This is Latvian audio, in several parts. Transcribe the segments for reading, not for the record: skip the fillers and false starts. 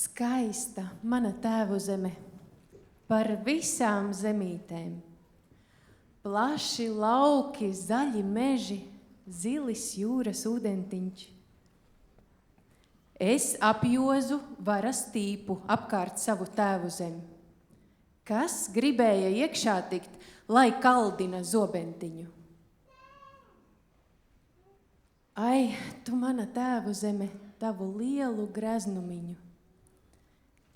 Skaista mana tēvu zeme, par visām zemītēm. Plaši lauki, zaļi meži, zilis jūras ūdentiņš. Es apjozu varas tīpu apkārt savu tēvu zemi. Kas gribēja iekšā tikt, lai kaldina zobentiņu? Ai, tu mana tēvu zeme, tavu lielu greznumiņu.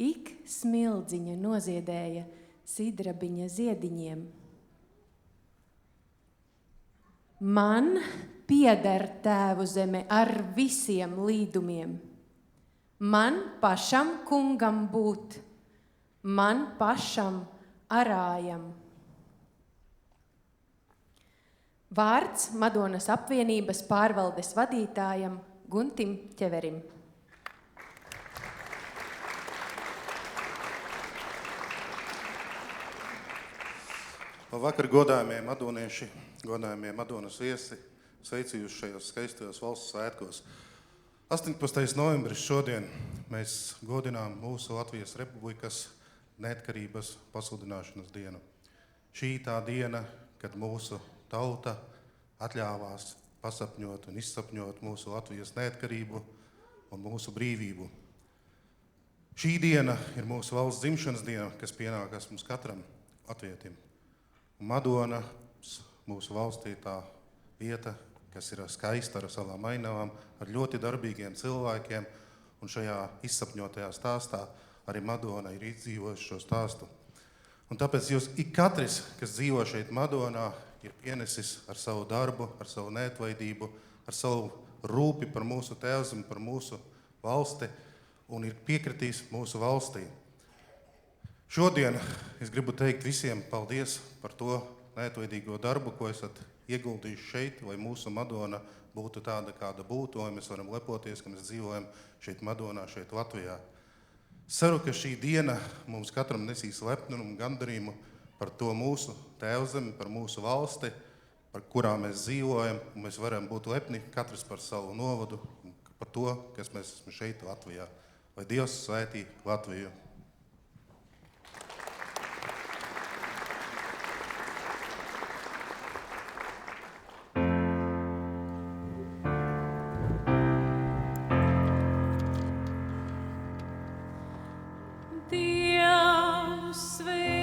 Ik smildziņa noziedēja sidrabiņa ziediņiem. Man pieder tēvu zeme ar visiem līdumiem. Man pašam kungam būt, man pašam arājam. Vārds Madonas apvienības pārvaldes vadītājam Guntim Ķeverim. Labvakar, godājumie madonieši, godājumie Madonas viesi, sveicu jūs šajos skaistajos valsts svētkos. 18. novembris šodien mēs godinām mūsu Latvijas Republikas neatkarības pasludināšanas dienu. Šī tā diena, kad mūsu tauta atļāvās pasapņot un izsapņot mūsu Latvijas neatkarību un mūsu brīvību. Šī diena ir mūsu valsts dzimšanas diena, kas pienākas mums katram latvietim. Un Madona mūsu valstī tā vieta, kas ir skaista ar savām ainavām, ar ļoti darbīgiem cilvēkiem, un šajā izsapņotajā stāstā arī Madona ir izdzīvojusi šo stāstu. Un tāpēc jūs ik katrs, kas dzīvo šeit Madonā, ir pienesis ar savu darbu, ar savu neatlaidību, ar savu rūpi par mūsu tēvzemi, par mūsu valsti, un ir piekritījis mūsu valstī. Šodien es gribu teikt visiem paldies par to neatlaidīgo darbu, ko esat ieguldījuši šeit, lai mūsu Madona būtu tāda, kāda būtu, lai mēs varam lepoties, ka mēs dzīvojam šeit Madonā, šeit Latvijā. Ceru, ka šī diena mums katram nesīs lepnumu un gandarījumu par to mūsu tēvzemi, par mūsu valsti, par kurā mēs dzīvojam, un mēs varam būt lepni katrs par savu novadu un par to, kas mēs esam šeit Latvijā. Lai Dievs svētī Latviju! Sweet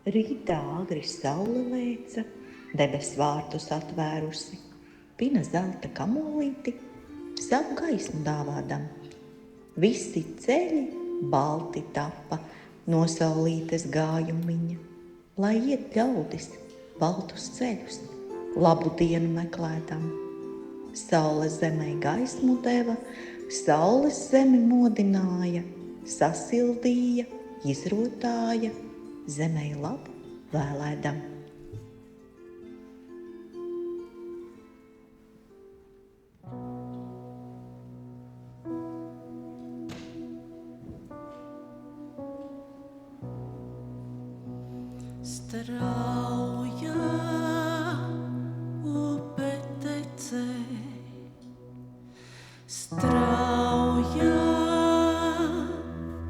Rītā agri saule lēca, debes vārtus atvērusi, pina zelta kamolīti, savu gaismu dāvādam. Visi ceļi balti tapa no saulītes gājumiņa, lai iet ļaudis baltus ceļus, labu dienu meklētam. Saules zemē gaismu deva, saules zemi modināja, sasildīja, izrotāja, zemē labu vēlēdam. Strauja upe tecē, strauja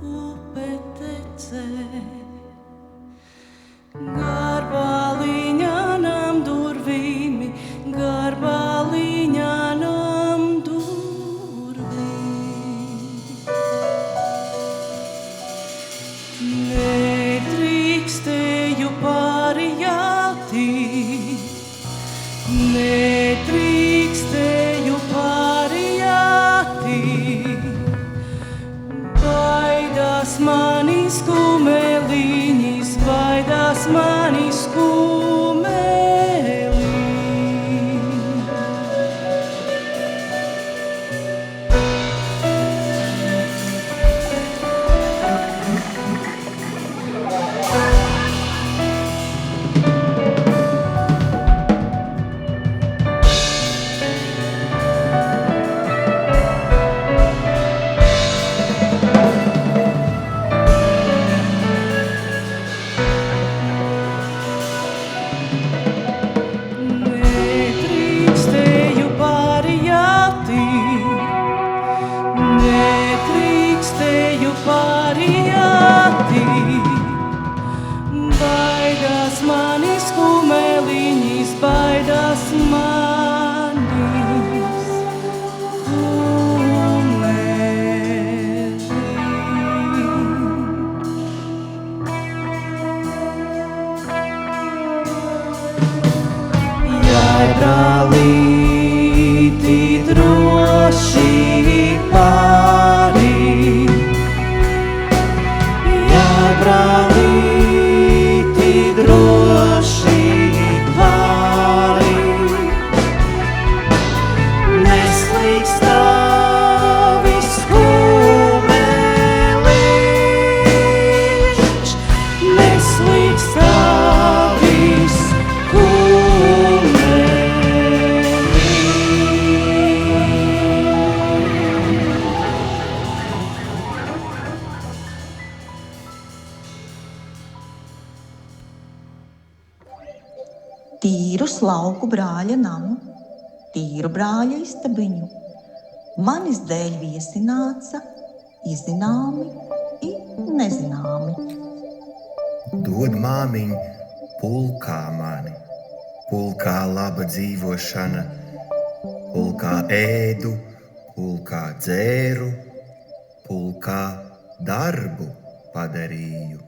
upe tecē, garbaliņanam durvīm, garbaliņanam durvīm. Nedrīkstēju pārijāti, nedrīkstēju pārijāti, baidās manis kumeliņas, baidās manis kumeliņas. Nedrīkstēju pārijāti, nedrīkstēju pārijāti, baidās manis kumeliņas, baidās manis kumeliņas. Jai brālīti droši pāri, jai brālīti droši pāri, neslīgs tavis kumeliņš, neslīgs tavis Tīru slauku brāļa namu, tīru brāļa istabiņu, manis dēļ viesi nāca, izzināmi I nezināmi. Dod māmiņ pulkā mani, pulkā laba dzīvošana, pulkā ēdu, pulkā dzēru, pulkā darbu padarīju.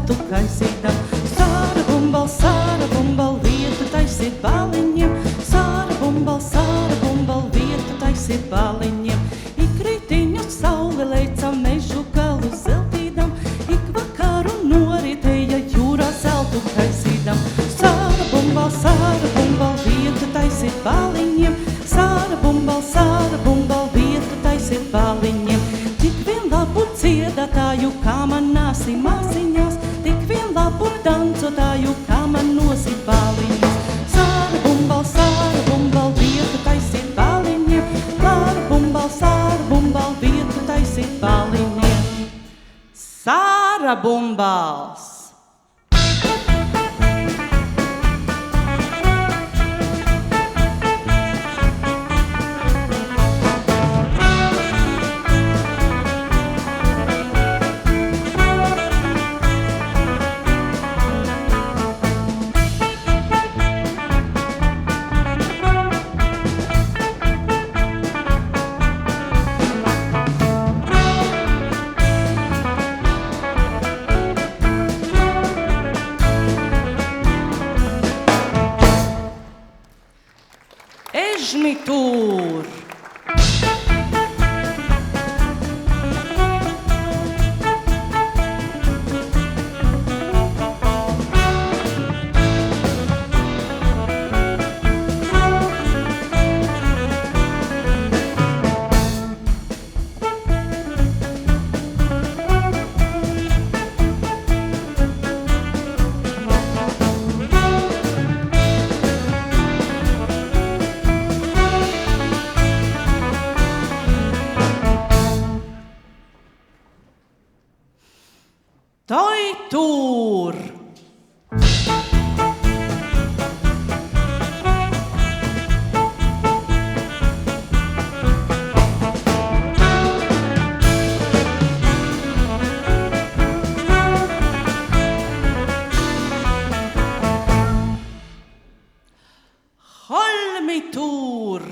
zeltu kaisītam. Sāra bumbal, vietu taisīt baliņiem. Sāra bumbal, vietu taisīt baliņiem. Ik rītiņu saule leica mežu galu zeltīdam. Ik vakaru noritēja jūrā zeltu kaisīdam. Sāra bumbal, vietu taisīt baliņiem. Sāra bumbal, vietu taisīt baliņiem. Tik vien labu dziedātāju, kā man nāsi māsiņās, tik vien labu dancotāju, kā man nosit baliņas. Sāra bumbal, vietu taisīt baliņiem. Sāra bumbal, vietu taisīt baliņiem. Sāra bumbals! Ežmi tur! Toi tur! Holmi tur!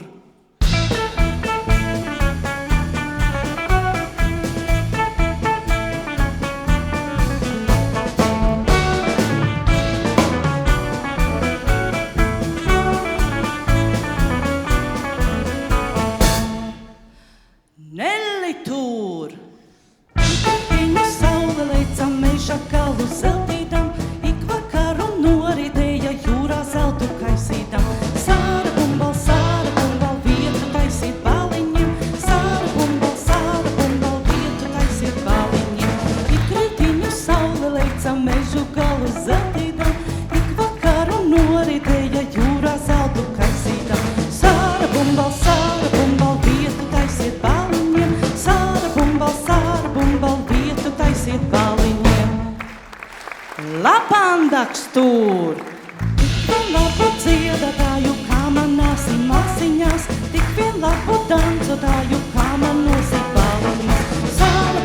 Nelli tur! Viņa saule leica meža galu zeltīdam, ik vakaru noritēja jūrā zeltu kaisīdam. Sāra bumbal, vietu taisīt baliņiem. Sāra bumbal, vietu taisīt baliņiem. Ik rītiņu saule leica mežu galu zeltīdam, ik vakaru noritēja jūrā zeltu kaisīdam. Sāra bumbal, vietu taisīt baliņiem. Sāra bumbal, vietu taisīt baliņiem. Lapandaks tur! Tik vien labu dziedātāju, kā man nāsi māsiņās, tik vien labu dancotāju, kā man nosit baliņas. Sāra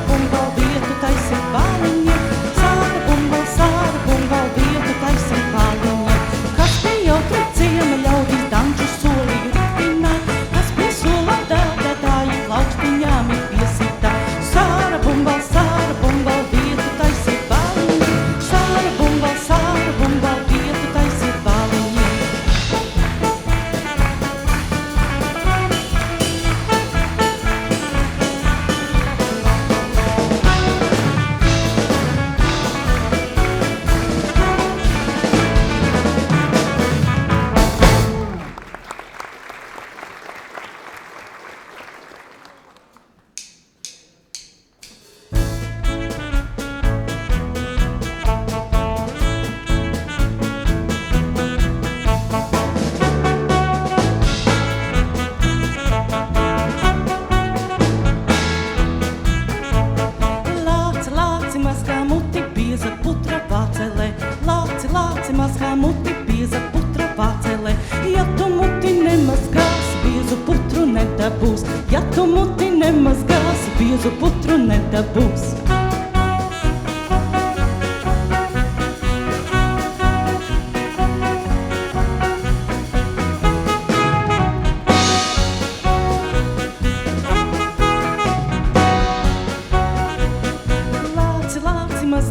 bumbal, vietu taisīt baliņiem. Sāra bumbal, vietu taisīt baliņiem. Kas pie jautri ciema ļaudis danču solīju ripināt, kas pie sola dādātāju plaukstiņām ir piesitā. Sāra bumbal, vietu taisīt baliņiem. Sāra bumbal, vietu taisīt baliņiem.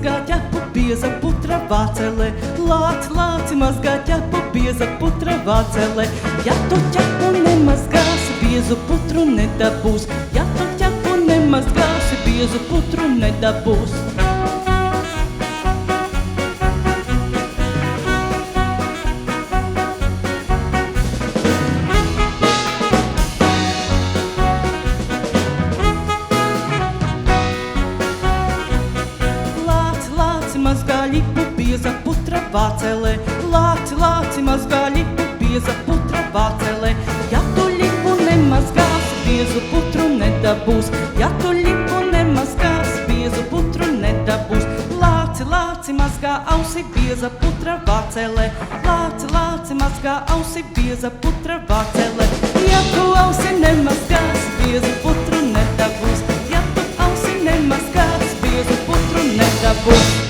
mazgā ķepu, bieza putra vācelē. Lāci mazgā ķepu, bieza putra vācelē. Ja tu ķepu nemazgāsi, biezu putru nedabūs. Ja tu ķepu nemazgāsi, biezu putru nedabūs. Vācelē. Lāci mazgā lipu, bieza putra vācelē. Ja tu lipu nemazgāsi, biezu putru nedabūs. Ja tu lipu nemazgāsi, biezu putru nedabūs. Lāci mazgā ausi, bieza putra vācelē. Lāci mazgā ausi, bieza putra vācelē. Ja tu ausi nemazgāsi, biezu putru nedabūs. Ja tu ausi nemazgāsi, biezu putru nedabūs.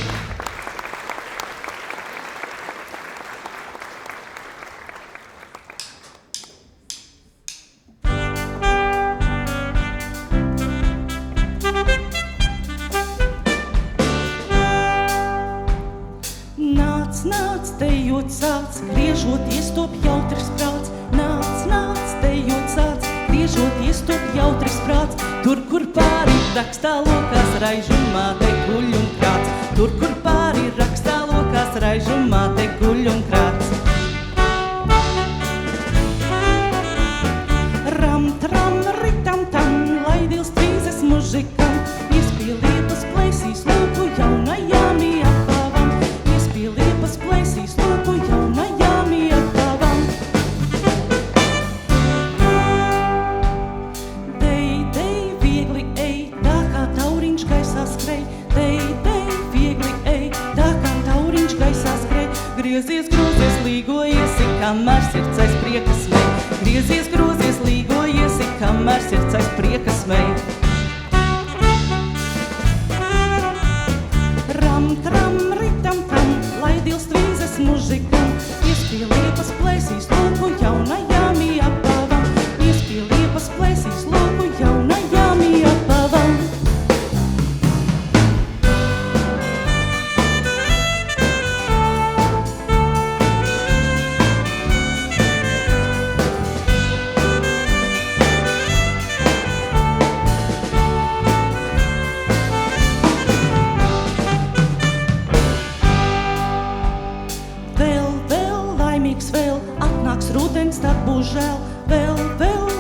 Nāc, dejot sāc, griežoties top jautrs prāts. Nāc, dejot sāc, griežoties top jautrs prāts. Tur, kur pāri rakstā lokās raižumā te guļ un krāts. Tur, kur pāri rakstā lokās raižumā te guļ un krāts. Ram, tram, ritam, tam, lai dils trīzes mužikam. Iespie liepas plēsīs lūpu jaunajām iepāvam. Iespie liepas plēsīs lūpu jaunajām iepāvam. Dej, viegli ej, tā kā tauriņš gaisā skrej. Dej, viegli ej, tā kā tauriņš gaisā skrej. Griezies, līgojiesi, kamēr sirds aiz prieka smej. Griezies, līgojiesi, kamēr sirds aiz prieka smej. Ram, tram, ritam, tam, lai dils tvīzes mužikam. Iespie liepas plēsīs lūpu jaunajām iepāvam. Iespie liepas plēsīs lūpu jaunajām iepāvam. Rudens, tad būs žēl, vēl,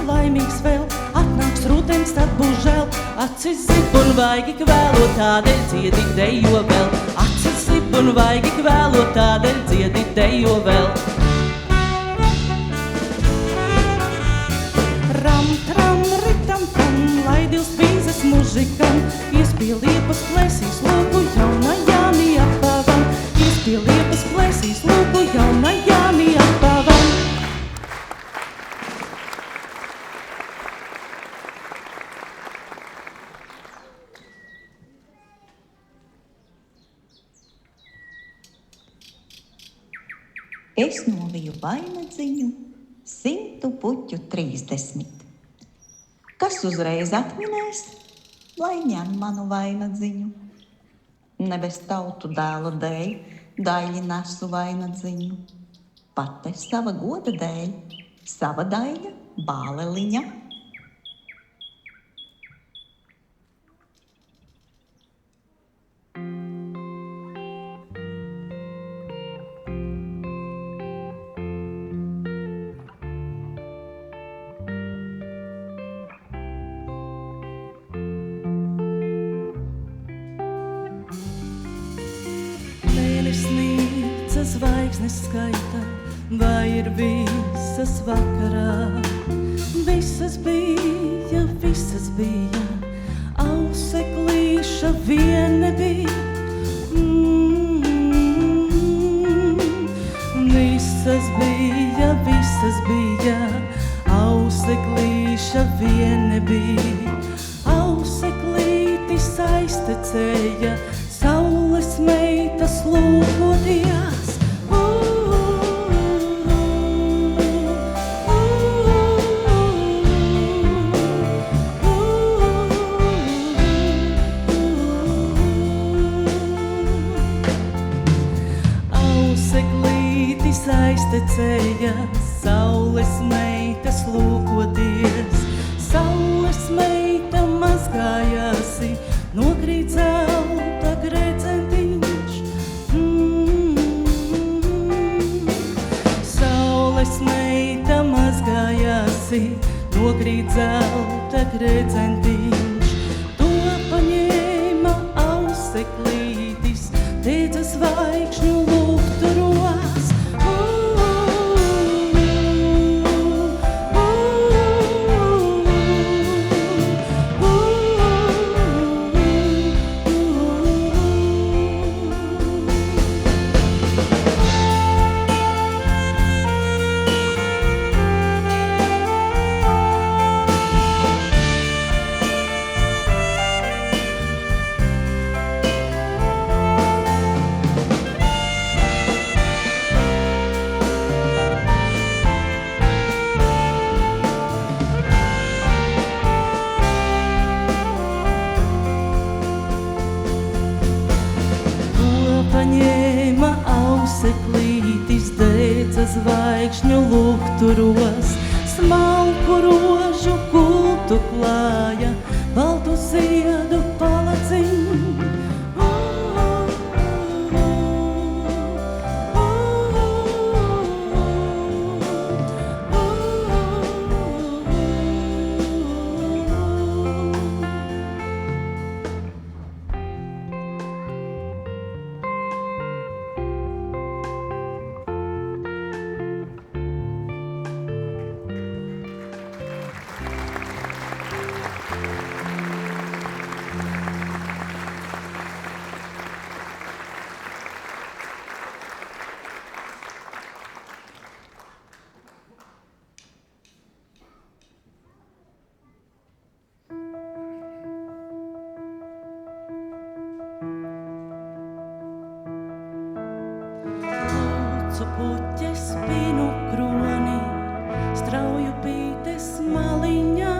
laimīgs vēl. Atnāks rudens, tad būs žēl. Acis zib un vaigi kvēlo, tādēļ dziedi dejo vēl. Acis zib un vaigi kvēlo, tādēļ dziedi dejo vēl. Ram, tram, ritam, tam, lai dils vīzes mužikam. Iespie liepas plēsīs lūpu jaunajām iepāvam. Iespie liepas plēsīs lūpu jaunajām iepāvam. Es noviju vainadziņu 100 puķu 30. Kas uzreiz atminēs, lai ņem manu vainadziņu. Nebes tautu dēla dēļ, daļi nesu vainadziņu. Pat es sava goda dēļ, sava daļa bāleliņa. Zvaigznes skaita, vai ir visas vakarā? Visas bija, auseklīša vien nebija. Visas bija, auseklīša vien nebija. Auseklīti saistecēja, saules meitas lūkoties. aiztecēja saules meitas lūkoties. Saules meita mazgājāsi, nokrīt zelta gredzentiņš. Saules meita mazgājāsi, nokrīt zelta gredzentiņš. To paņēma auseklītis, teica zvaigžņu lukturos. Paņēma auseklītis, dēca zvaigžņu lukturos, smalku rožu kultu klāja, baltu ziedu palaciņu. Puķes pinu kroni, strauju pītes maliņā.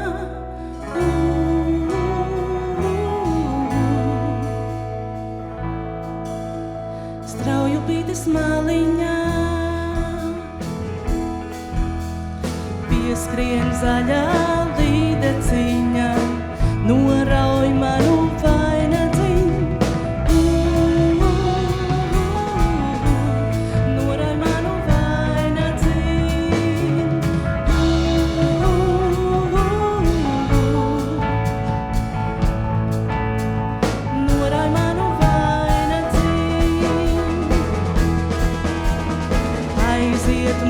Strauju pītes maliņā. Pieskrien zaļā līdeciņa, norauj manu vainadziņu.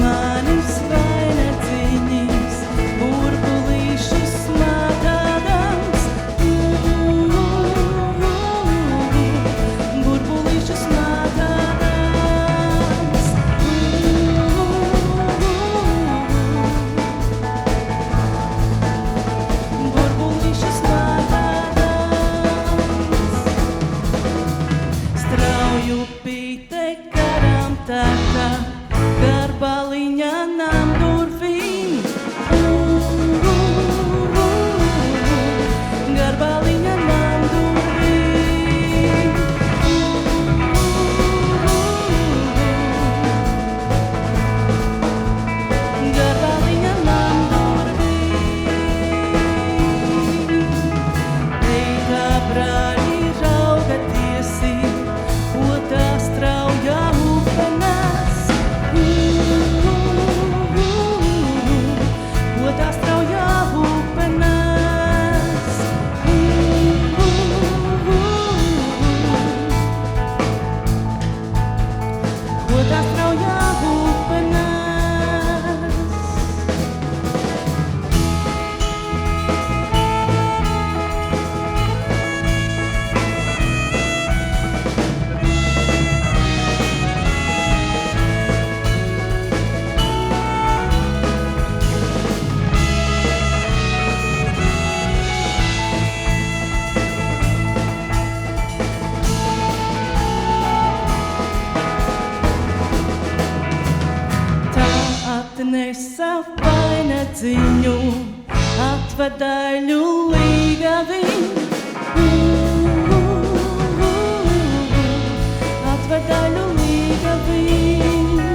Manis vainadziņas, burbulīšus smādādams. Burbulīšus smādādams. Burbulīšus smādādams. Strauju pīte garām tētā, Garbaliņa nam durvīm. Garbaliņa nam durvīm. Garbaliņa nam durvīm. Ej, kā brāļi raugatiesi, ko tā straujā upenās. Ko tā straujā upenās. Ko tā straujā upenās. Atnesa vainadziņu, atvedaļu līgaviņu. Atvedaļu līgaviņu.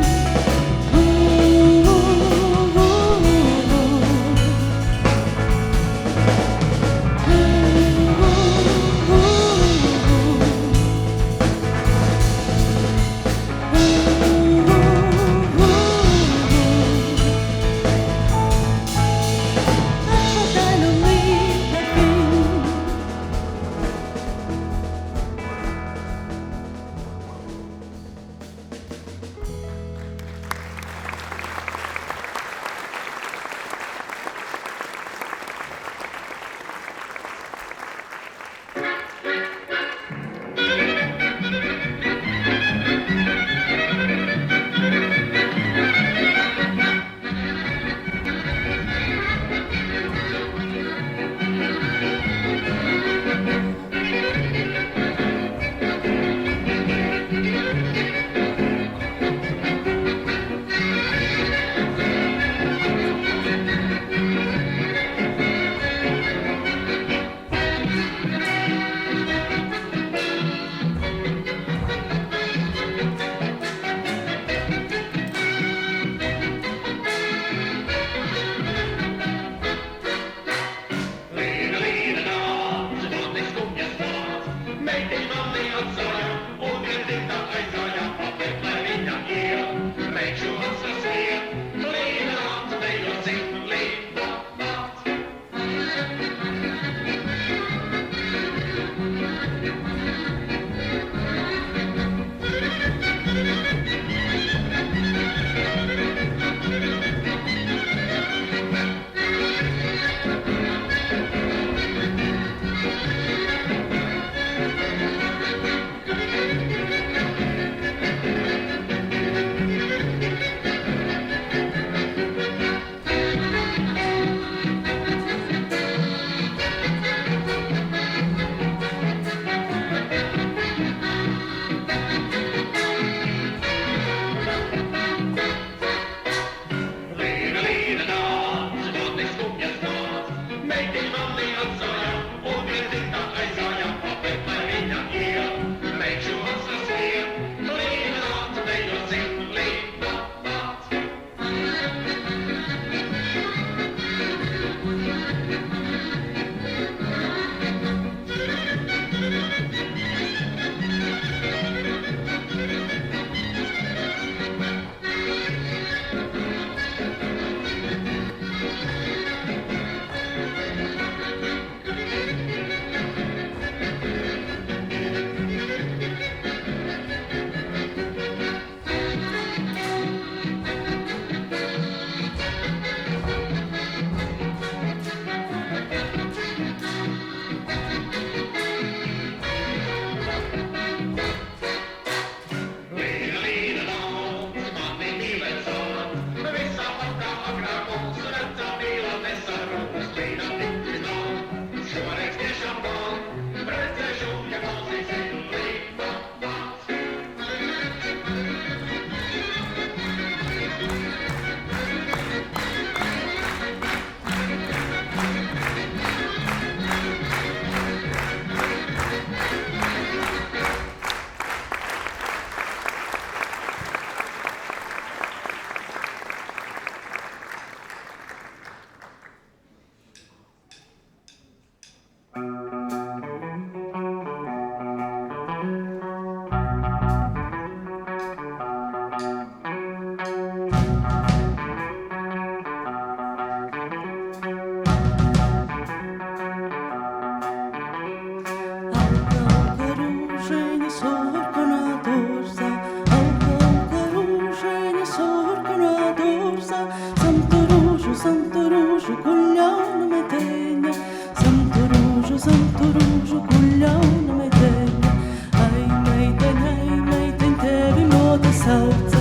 sorkanā dārzā, auga rūžaina sorkanā dārzā, zem tu rūžu guļ jauna meteņa, zem tu rūžu guļ jauna meteņa. Ai, meiteņ, tevi mote sauca,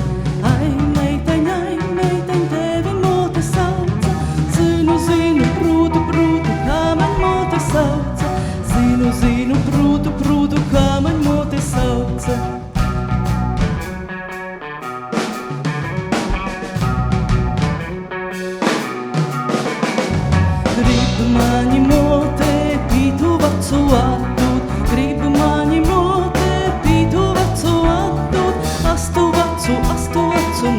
ai, meiteņ, tevi mote sauca, zinu, prūdu, kā man mote sauca, zinu, prūdu, kā man mote sauca. Gribu mani mote pītu vacu atdūt, gribu mani mote pītu vacu atdūt, astu vacu,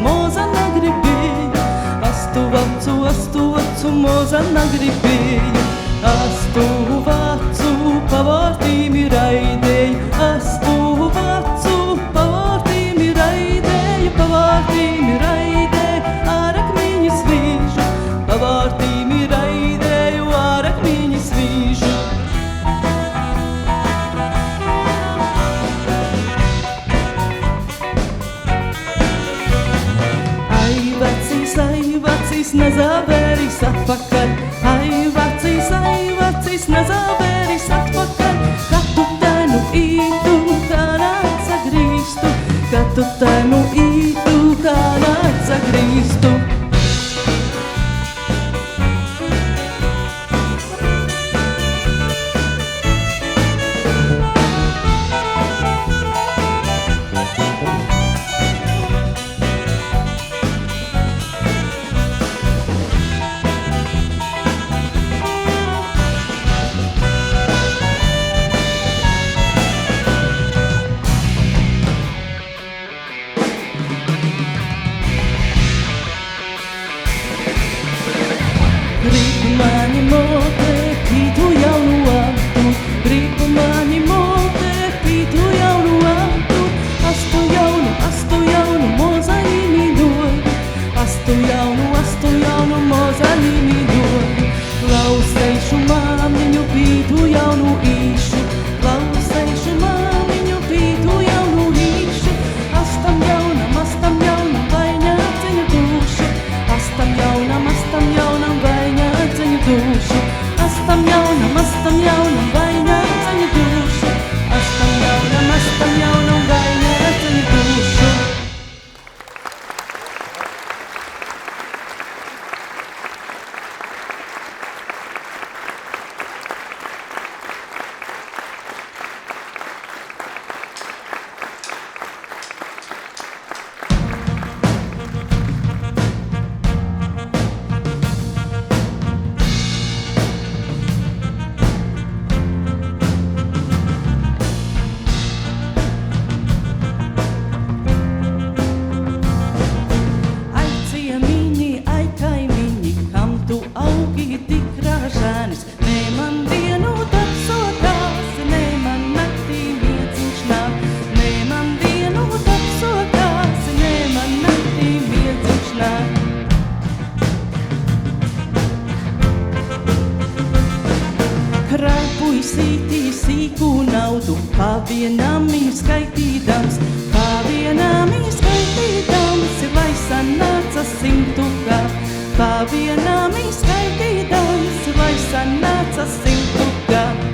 moza nagribēja, astu vacu, moza nagribēja, astu vacu pavārtīmi raidēja, astu vacu pavārtīmi raidēja, ārakmiņi svīžu, pavārtīmi raidēju, ārakmiņi svīžu. Ai, vecīs, nezāvēris atpakaļ, ai, vecīs, nezāvēris atpakaļ, kad tu tēnu ītu, kā nāc sagrīstu, kad tu tēnu ītu, kā nāc sagrīstu. Gribu mani mote pītu jaunu atdūt, gribu mani mote pītu jaunu atdūt, astu jaunu mozaļi mīļoju, astu jaunu mozaļi mīļoju, klausēšu māmiņu pītu jaunu īšu, klausēšu māmiņu pītu jaunu īšu, astam jaunam vaļņāceņu dušu, astam jaunam vaļņāceņu dušu, astam jaunam vaļņāceņu dušu, astam jaunam vaļņāceņu dušu. Kraipuisītī sīku naudu, pavienam skaitīdams, lai sanāca 100 gadu, pavienam skaitīdams, lai sanāca 100 gadu.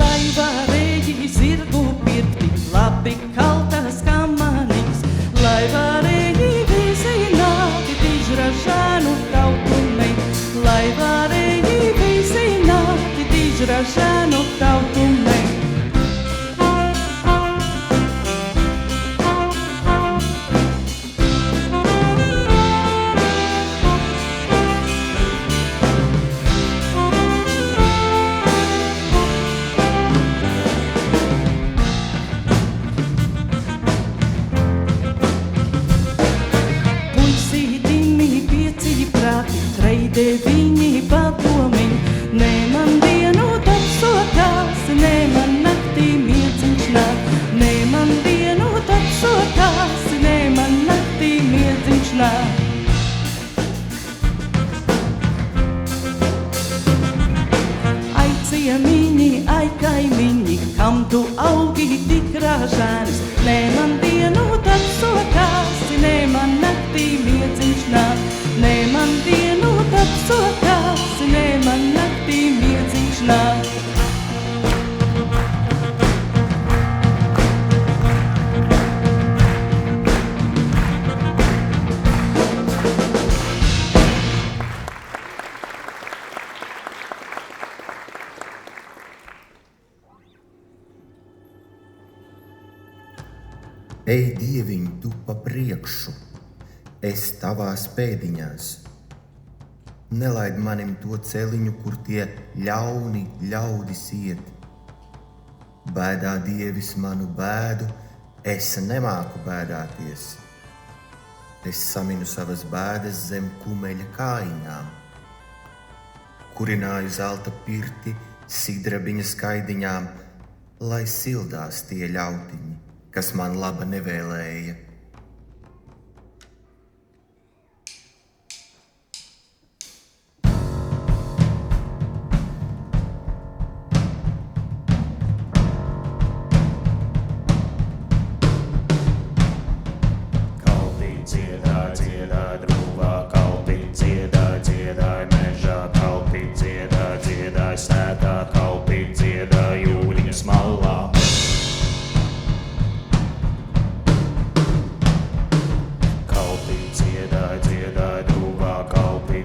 Lai varēji zirgu pirkti, labi kaltas kamanīs, lai varēji vizināt dižražānu tautumei, lai varēji vizināt dižražānu tautumei. Treide viņi padomiņ, ne man vienu tapsotās, bažanis. Ne man dienu tapsotās, ne man naktī miedziņš nāk. Ne man dienu tapsotās, ne man naktī miedziņš nāk. Ej, Dieviņ, tu pa priekšu, es tavās pēdiņās. Nelaid manim to celiņu, kur tie ļauni ļaudis iet. Bēdā Dievis manu bēdu, es nemāku bēdāties. Es saminu savas bēdas zem kumeļa kājiņām. Kurināju zelta pirti sidrabiņa skaidiņām, lai sildās tie ļautiņi, kas man laba nevēlēja. Kalpī dziedāj, dziedāj, drūvā, kalpī dziedāj, dziedāj, mežā, kalpī dziedāj, dziedāj, sētā, kalpī dziedāj, jūriņas malā.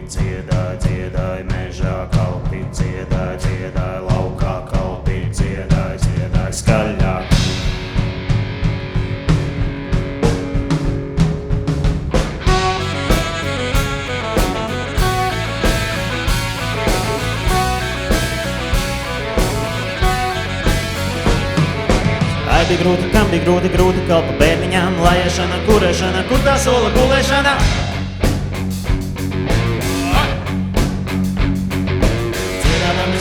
Dziedāj, dziedāj, mežā, kalpī, dziedāj, dziedāj, laukā, kalpī, dziedāj, dziedāj, skaļāk. Ai, bija grūti, kam bija grūti, grūti kalpa bērniņām, laiešana, kurēšana, kur tā sola gulēšana.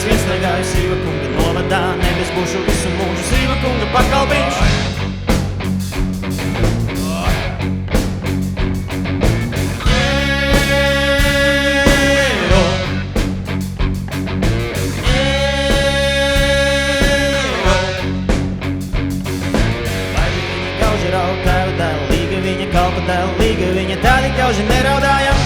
Iestaigāju Sīva kunga novadā, nevis būšu visu mūžu Sīva kunga pakalpiņš. Lai viņa gauži raud tēva dēla, līga viņa kalpa dēla, līga viņa tādi gauži neraudājam.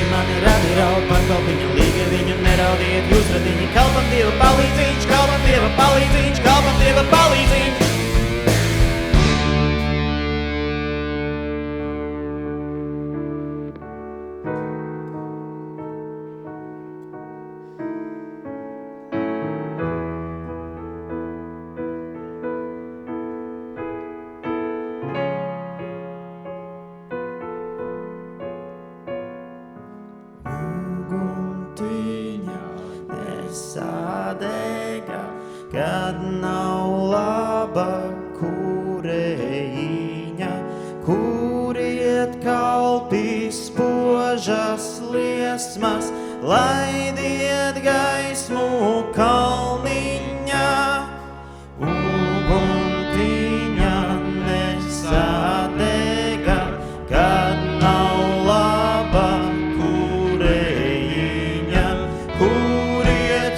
Mani radi raud par kalpiņu, līga viņu neraudiet, jūs radiņi, kalpam Dieva palīdzīņš, kalpam Dieva palīdzīņš, kalpam Dieva palīdzīņš. Sādega, kad nav laba kurējiņa, kur iet kalpīs spožas liesmas, laidiet gaismu kalniņā. Uguntiņa nesādega, kad nav laba kurējiņa, kur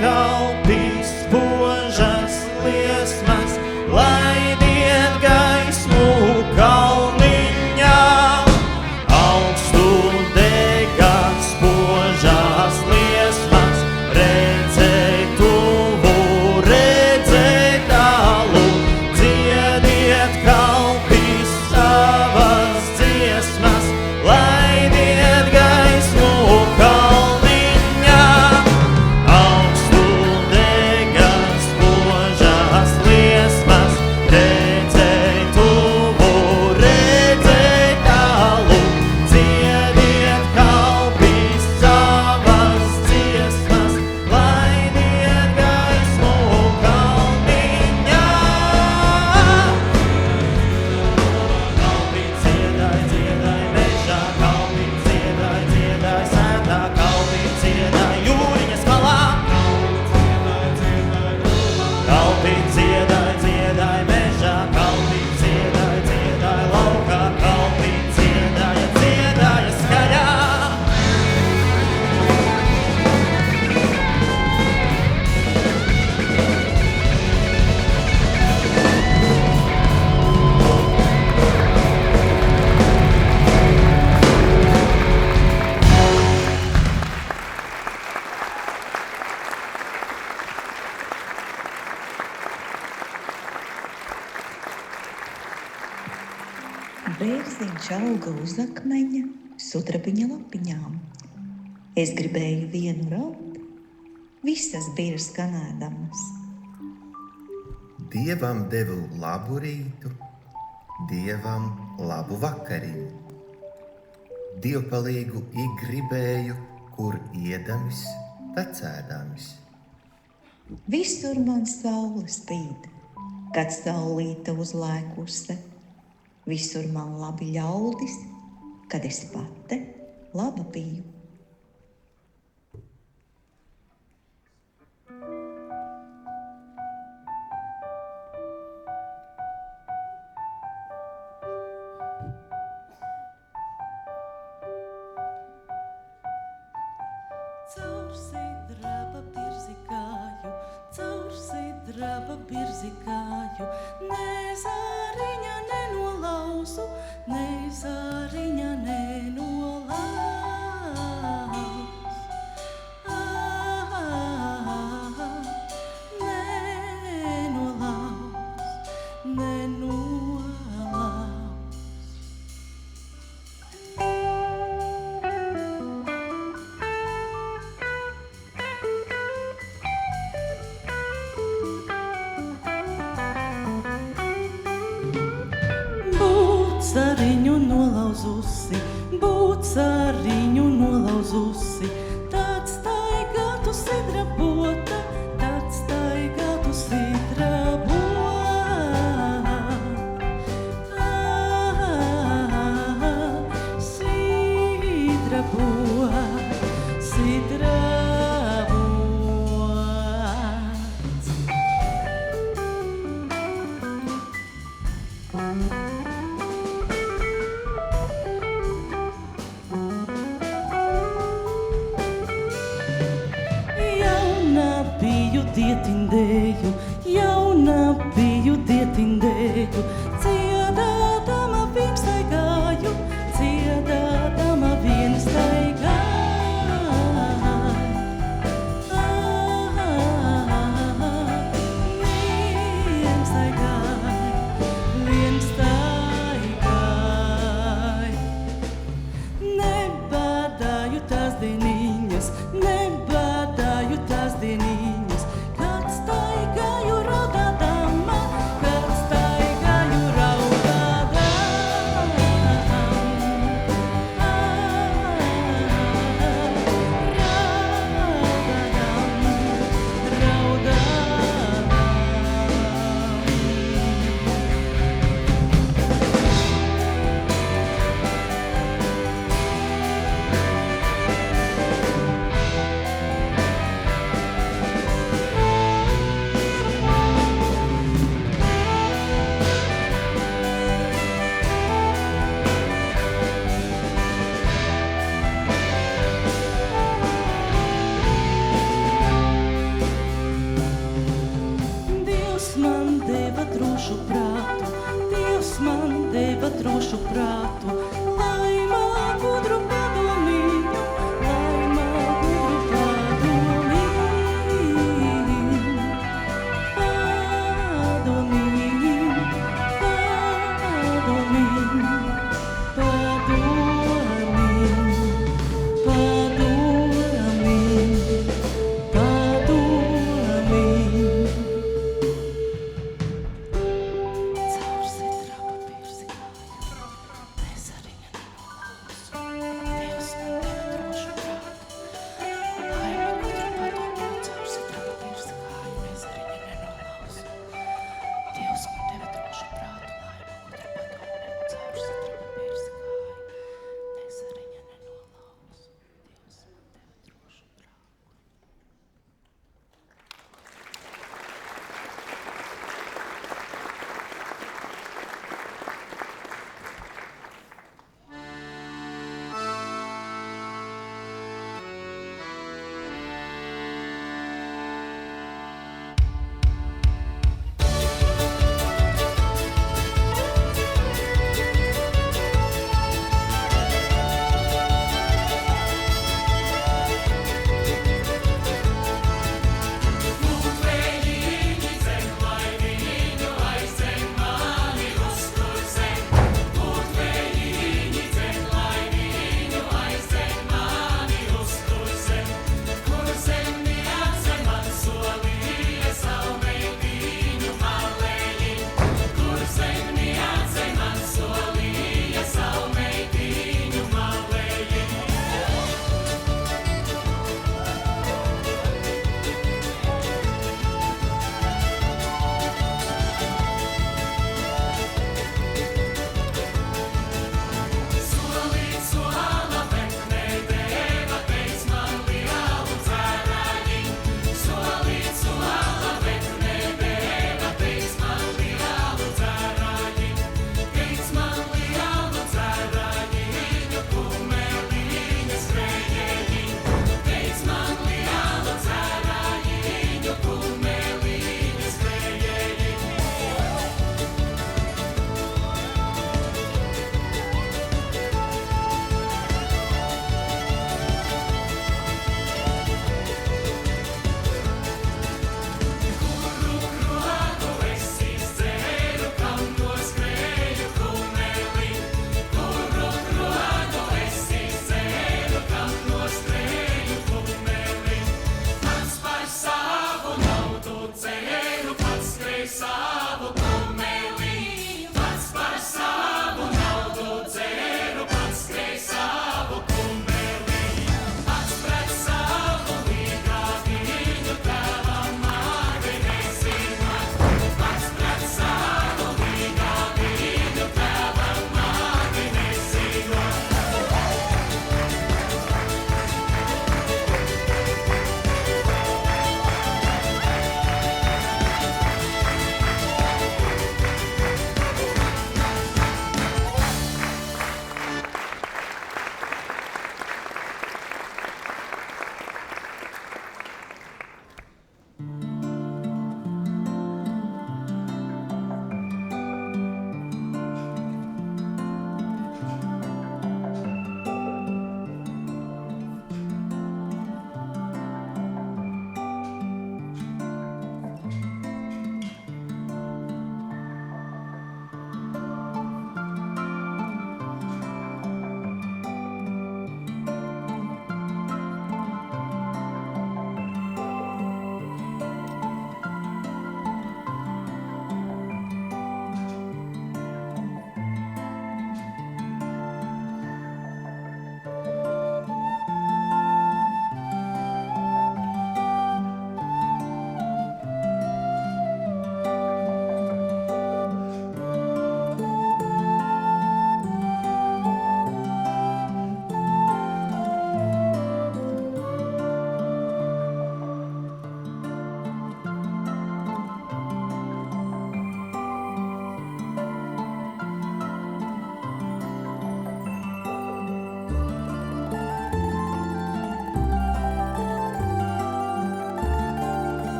kalpīs spožas liesmas, laidiet gaismu kalniņā. Augstu degā spožas liesmas, taču auga uz akmeņa sudrabiņa lapiņām. Es gribēju vienu raut, visas bija skanēdamas. Dievam devu labu rītu, Dievam labu vakariņu. Dievpalīgu ik gribēju, kur iedamis, tecēdamis. Visur man saule spīd, kad saulīte uzlēkuse. Visur man labi ļaudis, kad es pati laba biju. Caur sidraba birzi gāju, caur sidraba birzi gāju, ne zāriņa nenolauzu, ne zāriņa nenolauz. Nenolauz, nenolauz. Būcariņu nolauzusi, būcariņu nolauzusi, tāds staigātu sidra bota, tāds staigātu sidra bota. Sidra bota, sidra dietindēju, jauna biju dietindēju, dziedādama vien staigāju, dziedādama vien staigāju. Vien staigāju, vien staigāju. Nebādāju tās dieniņas, nebādāju tās dieniņas, kad staigāju raudādama, kad staigāju raudādama.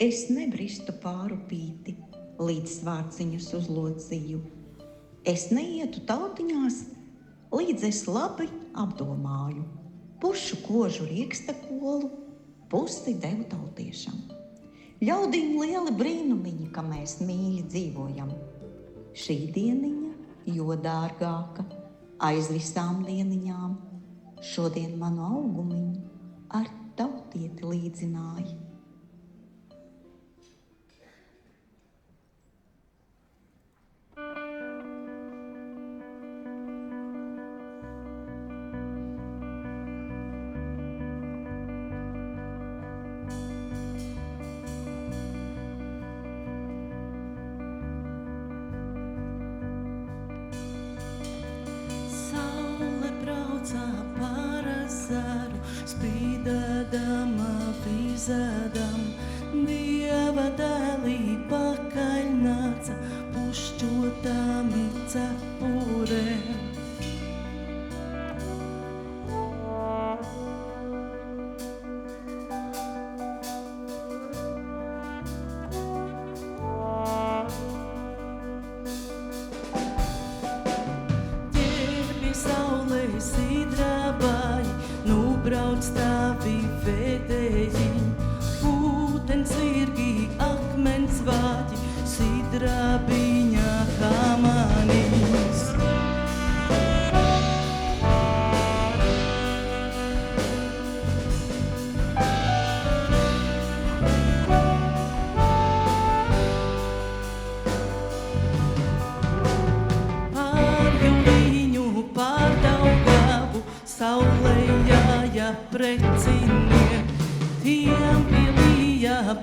es nebristu pārupīti, līdz svārciņus uzlocīju. Es neietu tautiņās, līdz es labi apdomāju. Pušu kožu rieksta kolu, pusi devu tautiešam. Ļaudīm lieli brīnumiņi, ka mēs mīļi dzīvojam. Šī dieniņa jo dārgāka aiz visām dieniņām. Šodien manu augumiņu ar tautieti līdzināja. Dieva dēlī pakaļ nāca pušķotami cepurēm. Ģērbi saulē sidrabāji, nu brauc tavi vedēji. Zirgi, akmens vāķi, sidrabiņa kamanīs. Pār Juliņu, pār Daugavu, saulē jāja precinie, tiem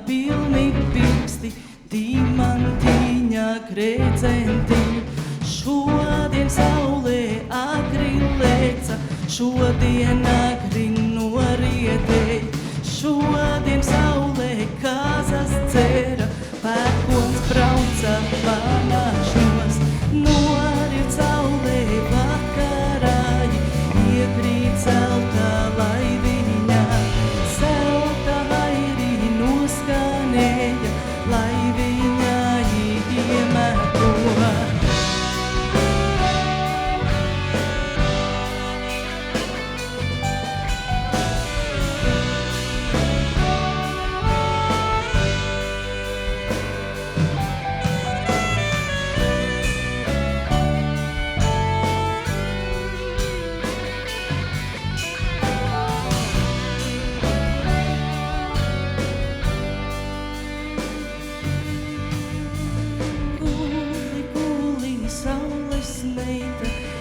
pilni pirksti, dimantiņa gredzentiņi. Šodien saulē agri leca, šodien agri norietēja. Šodien saulē kazas dzera, pērkons brauca panākšanos. Noriet saulē vakarāji, iekrīt zelta laiviņā. Zelta airi noskanēja, laiviņā iemeto.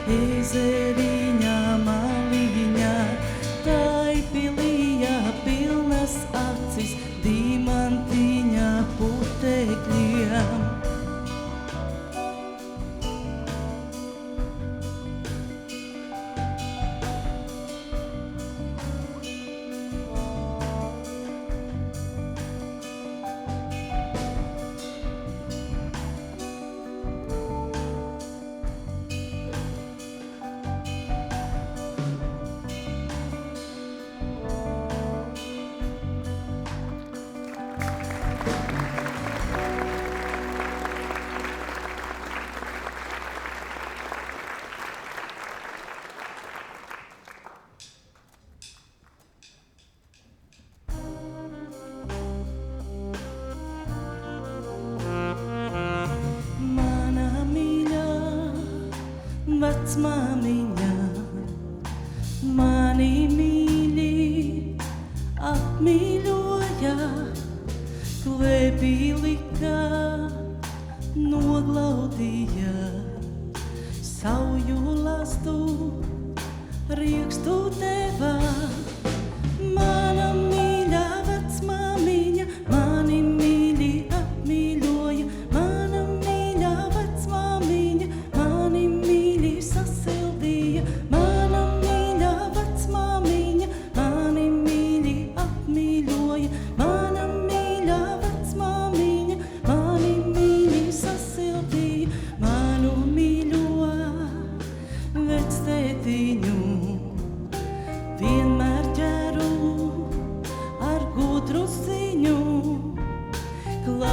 Ezeriņā maliņā, tai pilījā pilnas acis, dimantiņā putekļiem. Vecmāmiņa, mani mīļi apmīļoja, klēpī lika, noglaudīja, sauju lastu, riekstu tevā. Mana mīļā vecmāmiņa, mani mīļi apmīļoja, mana mīļā vecmāmiņa, mani mīļi sasildīja, mana mīļā vecmāmiņa, mani mīļi apmīļoja, mana mīļā vecmāmiņa, mani mīļi sasildīja, manu mīļo vectētiņu.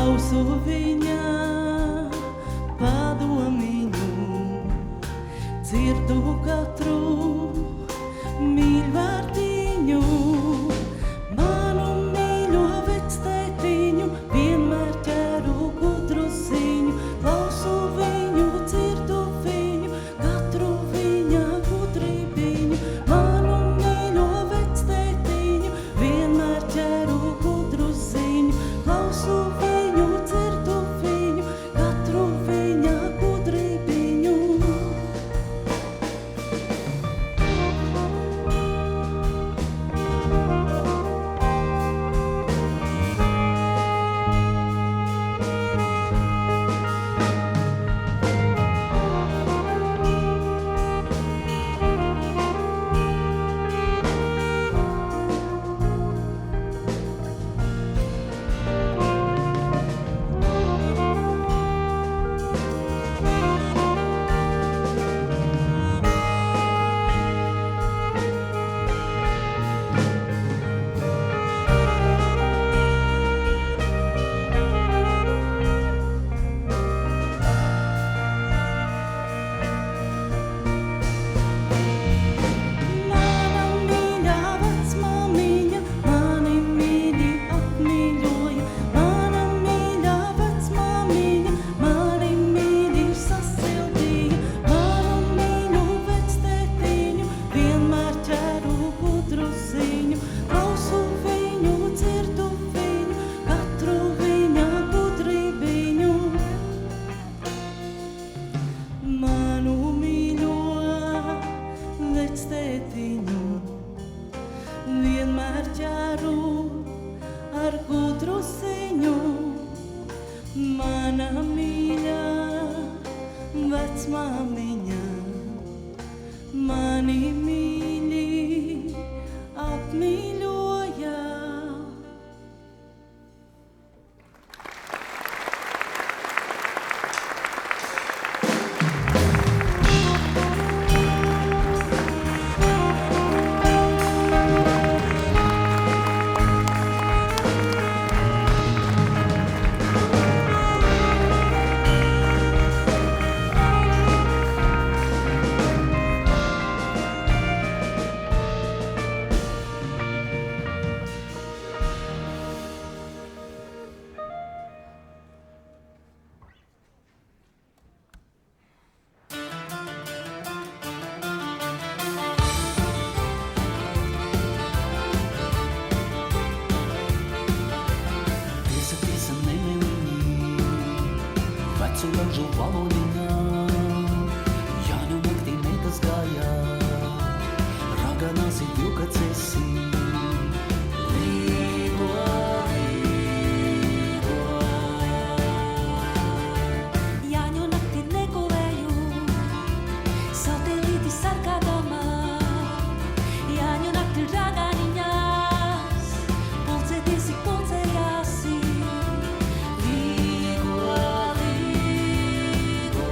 klausu viņa padomiņu, dzirdu katru mīļvārdiņu, manu mīļo vectētiņu, vienmēr ķeru gudru ziņu, klausu viņu, dzirdu viņu, katru viņa gudrībiņu, manu mīļo vectētiņu, vienmēr ķeru gudru ziņu, klausu viņu, dzirdu viņu, katru viņa gudrībiņu. Mana mīļā vecmāmiņa, mani mīļi apmīļoja, mana mīļā vecmāmiņa, mani mīļi sasildīja, manu mīļo vectētiņu, vienmēr ķeru gudru ziņu, klausu viņu, dzirdu viņu, katru viņa gudrībiņu. Manu mīļo vectētiņu, vienmēr ķeru ar gudru ziņu, mana mīļā vecmāmiņa, mani mīļi apmīļoja. Tiesa, tiesa, nemēlīgi, vecu ražu valodiņā, Jāņu naktī meitas gājā, raganās ir vilkats esi. Līgo, līgo. Jāņu naktī negulēju, satelīti sargādamā, Jāņu naktī ragāniņās, pulcētiesi, pulcējāsi. Līgo, līgo.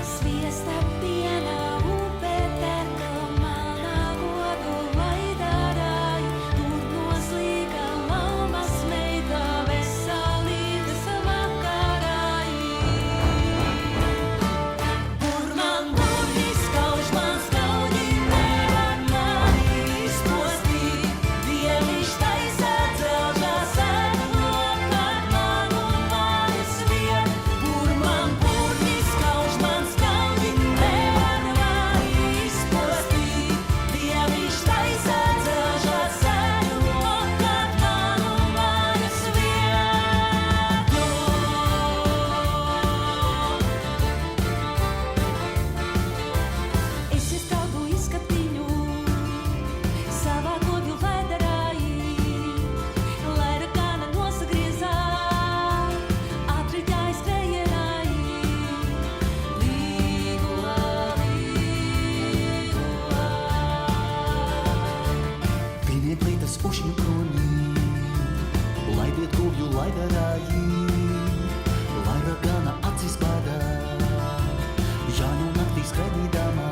Sviesta piena, upe terka, melnā godu laidarāji, tur noslīga laumas meita, veselītes vakarāji. Kur man burvis, kauž man skaudi, nevar mani izpostīt, dievišķ taisā dzelžā sēnu apkārt manu mājas vietu. Kur man burvis, kauž man skaudi, nevar mani izpostīt, dievišķ taisā dzelžā sēnu apkārt manu mājas vietu. Es izskaudu izskatiņu savā govju laidarāji, lai ragana nosagriezā, ātri jāizskrējierāji. Līgo, līgo. Piniet lītas ušņu kronī, laidiet guvju laidarāji, lai ragana acis badā, Jāņu naktī skraidīdamā.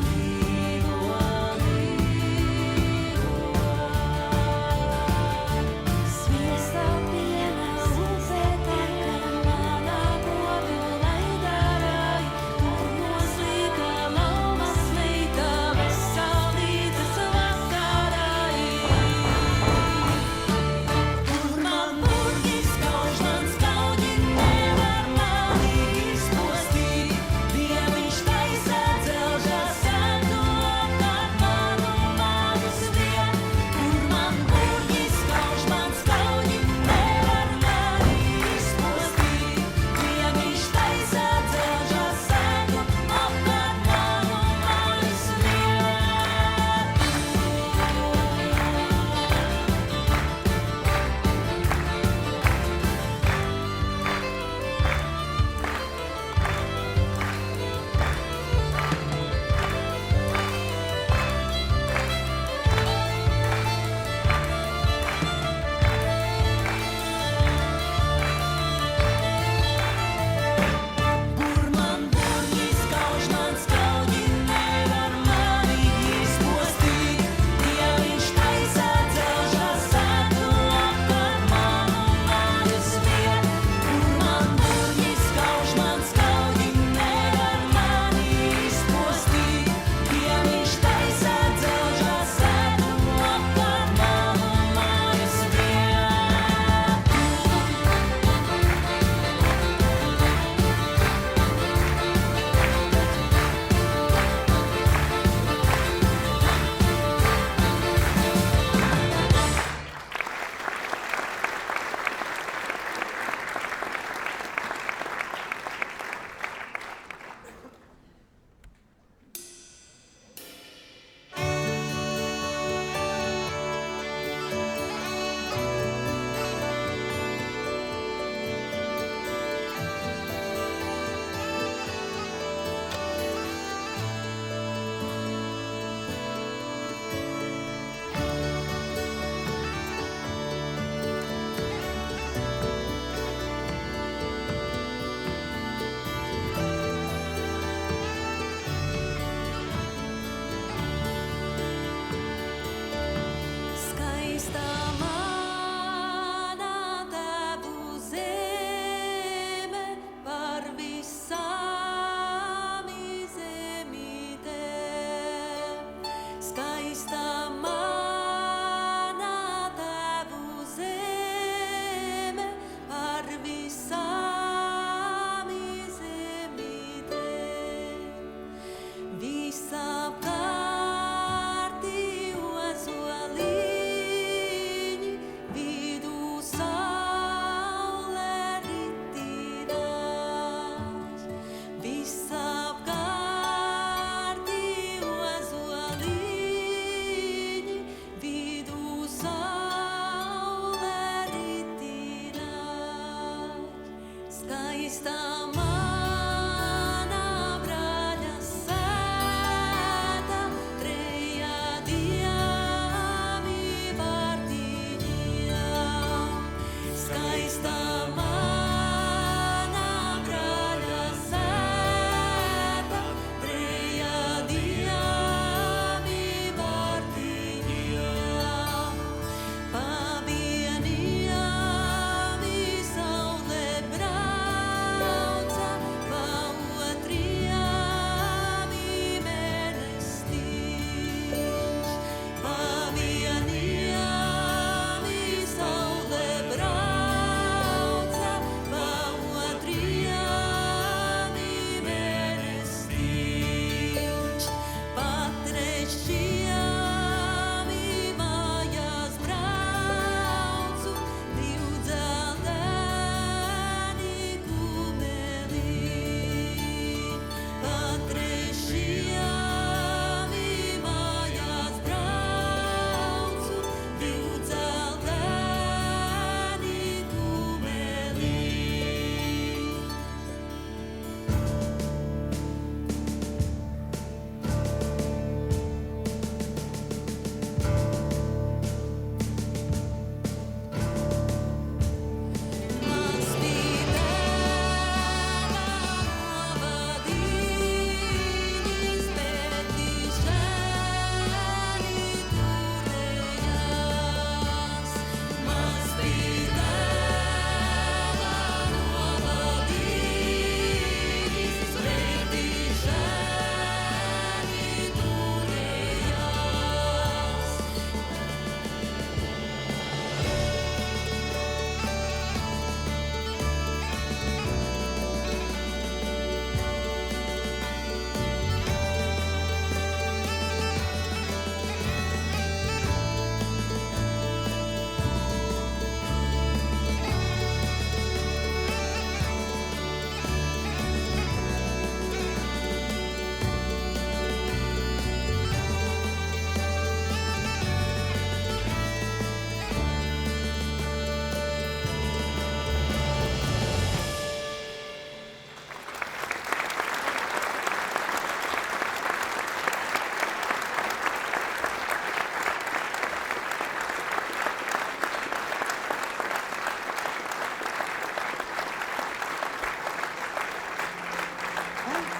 Līgo, līgo.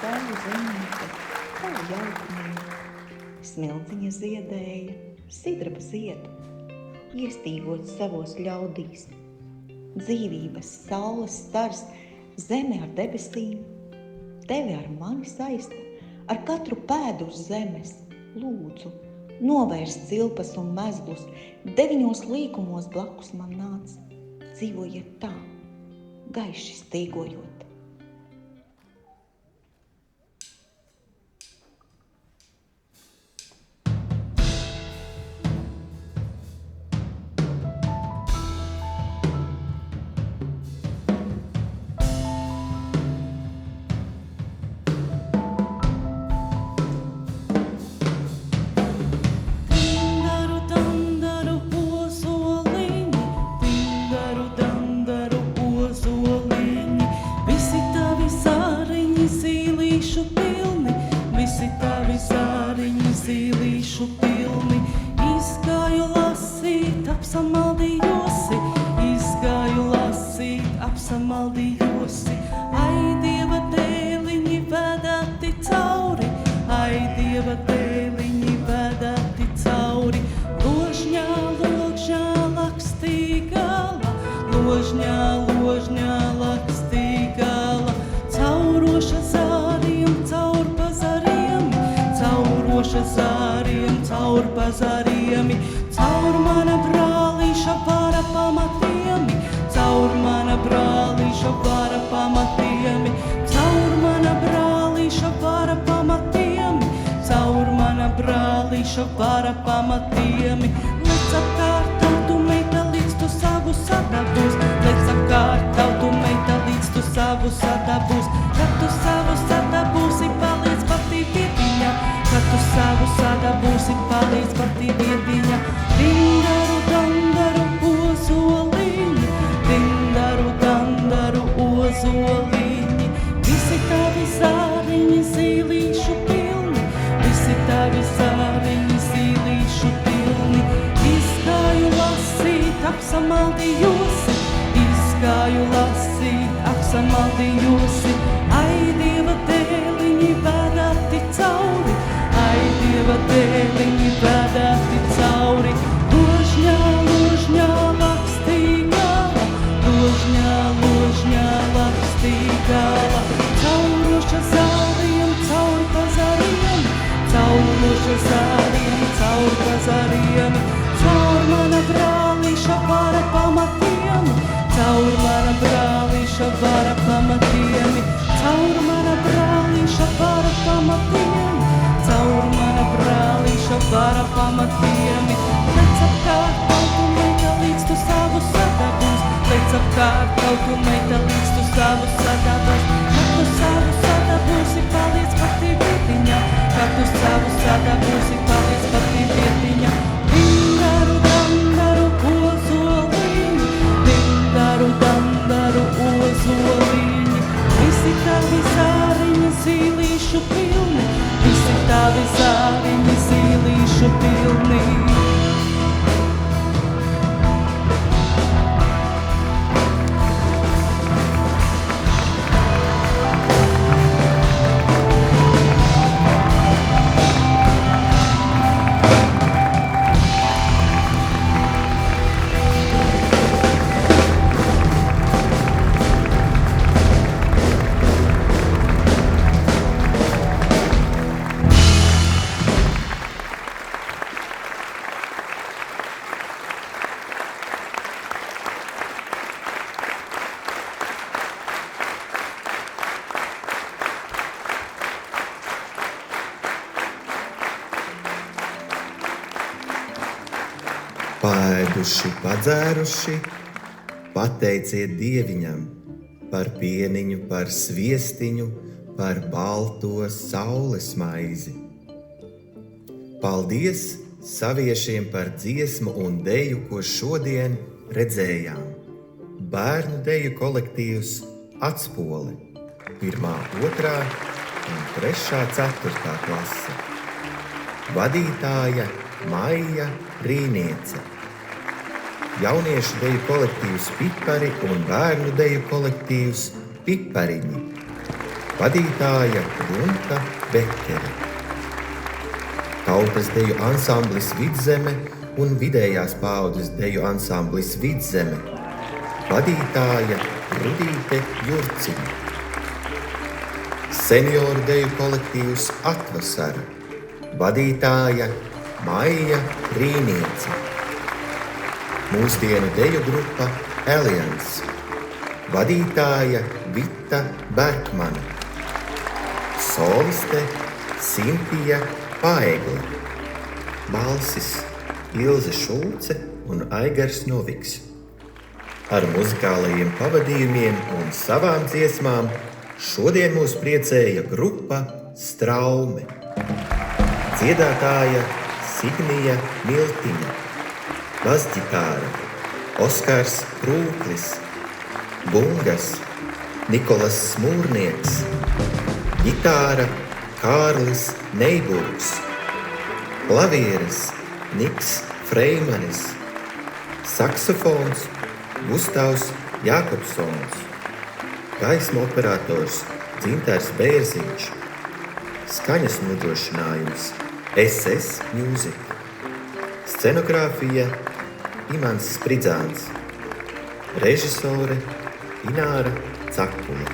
Savu zīmīte, tavu jautnību, smilciņa ziedēja, sidraba ziedu, iestīgot savos ļaudīs. Dzīvības, saules stars, zeme ar debesīm, tevi ar mani saista, ar katru pēdu uz zemes, lūdzu, novērst cilpas un mezglus, 9 līkumos blakus man nāc, dzīvojiet tā, gaiši stīgojot. Dindaru, dandaru, ozoliņi. samaldījosi, izgāju lasīt, samaldījosi. Ai, Dieva dēliņi vēdāti cauri, ai, Dieva dēliņi vēdāti cauri. Ložņā, ložņā, lakstīgāla, ložņā, ložņā, lakstīgāla. Cauroša zāliem, caur pazariem, cauroša zāliem, caur pazariem. Caur mana brālīša vara pamatiem, caur mana brālīša vara pamatiem, caur mana brālīša vara pamatiem, caur mana brālīša vara pamatiem. Lec apkārt, tautu meita, līdz tu savu sadabūs, lec apkārt, tautu meita, līdz tu savu sadabūs. Kad tu savu sadabūsi, paliec pati vietiņā, kad tu savu sadabūsi, paliec pati vietiņā. Dindaru, dandaru, ozoliņi, dindaru, dandaru, ozoliņi. Visi tavi zāriņi zīlīšu pilni, visi tavi zāriņi zīlīšu pilni. Paēduši, padzēruši, pateiciet Dieviņam par pieniņu, par sviestiņu, par balto saules maizi. Paldies saviešiem par dziesmu un deju, ko šodien redzējām. Bērnu deju kolektīvs Atspole, 1., 2. un 3., 4. klase. Vadītāja Maija Rīniece. Jauniešu deju kolektīvs Pipari un bērnu deju kolektīvs Pipariņi. Vadītāja Gunta Bekere. Tautas deju ansamblis Vidzeme un vidējās paaudzes deju ansamblis Vidzeme. Vadītāja Rudīte Jurciņa. Senioru deju kolektīvs Atvasara. Vadītāja Maija Rīniece. Mūsdienu deju grupa Elians. Vadītāja Vita Berkmana. Soliste Sintija Paegla. Balsis Ilze Šulce un Aigars Noviks. Ar muzikālajiem pavadījumiem un savām dziesmām šodien mūs priecēja grupa Straume. Dziedātāja Signija Miltiņa. Basģitāra Oskars Krūklis. Bungas Nikolas Smūrnieks. Ģitāra Kārlis Neiburgs. Klavieres Niks Freimanis. Saksofons Gustavs Jākopsons. Gaisma operators Dzintars Bērziņš. Skaņas nodrošinājums SS Music. Scenogrāfija Imants Spridzāns. Režisore Ināra Cakula.